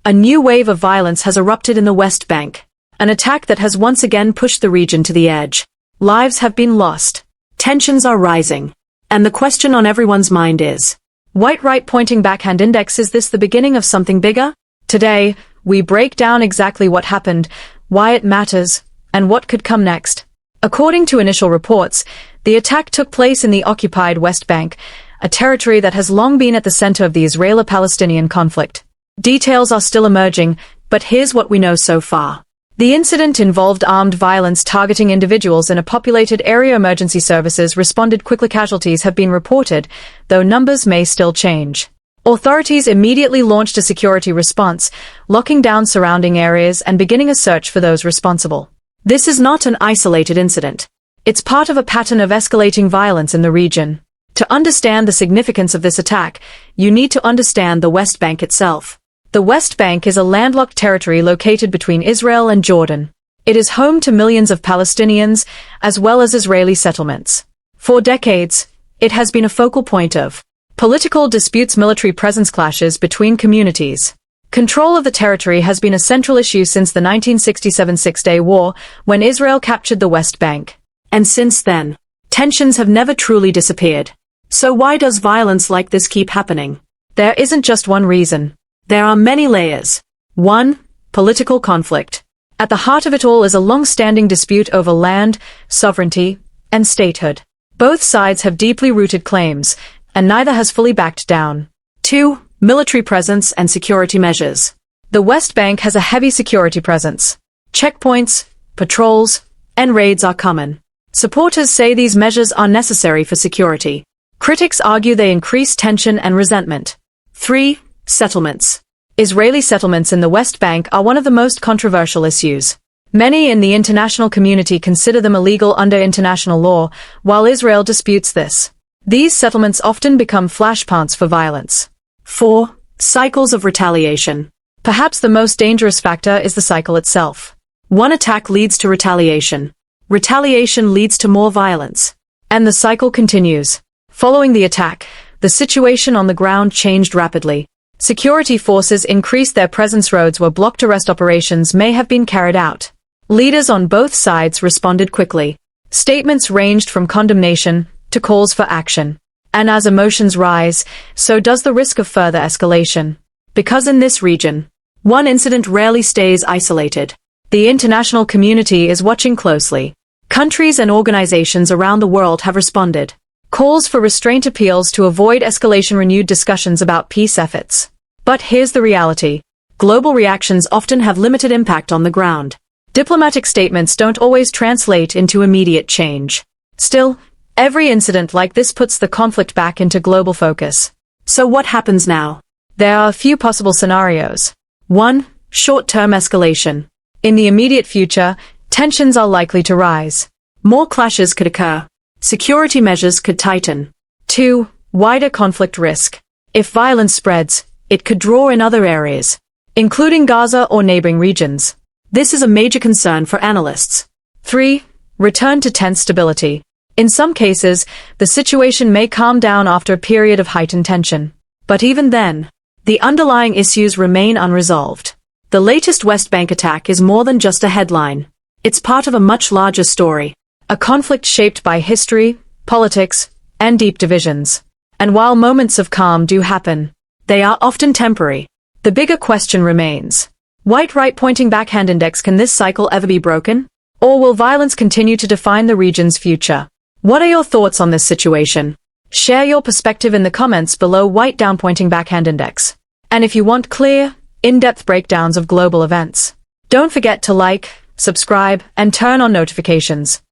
A new wave of violence has erupted in the West Bank, an attack that has once again pushed the region to the edge. Lives have been lost, tensions are rising, and the question on everyone's mind is, white right pointing backhand index, is this the beginning of something bigger? Today, we break down exactly what happened, why it matters, and what could come next. According to initial reports, the attack took place in the occupied West Bank, a territory that has long been at the center of the Israeli-Palestinian conflict. Details are still emerging, but here's what we know so far. The incident involved armed violence targeting individuals in a populated area. Emergency services responded quickly. Casualties have been reported, though numbers may still change. Authorities immediately launched a security response, locking down surrounding areas and beginning a search for those responsible. This is not an isolated incident. It's part of a pattern of escalating violence in the region. To understand the significance of this attack, you need to understand the West Bank itself. The West Bank is a landlocked territory located between Israel and Jordan. It is home to millions of Palestinians, as well as Israeli settlements. For decades, it has been a focal point of political disputes, military presence, clashes between communities. Control of the territory has been a central issue since the 1967 Six-Day War, when Israel captured the West Bank. And since then, tensions have never truly disappeared. So why does violence like this keep happening? There isn't just one reason. There are many layers. 1. Political conflict. At the heart of it all is a long-standing dispute over land, sovereignty, and statehood. Both sides have deeply rooted claims, and neither has fully backed down. 2. Military presence and security measures. The West Bank has a heavy security presence. Checkpoints, patrols, and raids are common. Supporters say these measures are necessary for security. Critics argue they increase tension and resentment. 3. Settlements. Israeli settlements in the West Bank are one of the most controversial issues. Many in the international community consider them illegal under international law, while Israel disputes this. These settlements often become flashpoints for violence. 4. Cycles of retaliation. Perhaps the most dangerous factor is the cycle itself. One attack leads to retaliation. Retaliation leads to more violence. And the cycle continues. Following the attack, the situation on the ground changed rapidly. Security forces increased their presence. Roads were blocked. Arrest operations may have been carried out. Leaders on both sides responded quickly. Statements ranged from condemnation to calls for action. And as emotions rise, so does the risk of further escalation. Because in this region, one incident rarely stays isolated. The international community is watching closely. Countries and organizations around the world have responded. Calls for restraint, appeals to avoid escalation, renewed discussions about peace efforts. But here's the reality. Global reactions often have limited impact on the ground. Diplomatic statements don't always translate into immediate change. Still, every incident like this puts the conflict back into global focus. So what happens now? There are a few possible scenarios. 1. Short-term escalation. In the immediate future, tensions are likely to rise. More clashes could occur. Security measures could tighten. 2. Wider conflict risk. If violence spreads, it could draw in other areas, including Gaza or neighboring regions. This is a major concern for analysts. 3. Return to tense stability. In some cases, the situation may calm down after a period of heightened tension. But even then, the underlying issues remain unresolved. The latest West Bank attack is more than just a headline. It's part of a much larger story. A conflict shaped by history, politics, and deep divisions. And while moments of calm do happen, they are often temporary. The bigger question remains. White right pointing backhand index, can this cycle ever be broken? Or will violence continue to define the region's future? What are your thoughts on this situation? Share your perspective in the comments below. White down pointing backhand index. And if you want clear, in-depth breakdowns of global events, don't forget to like, subscribe, and turn on notifications.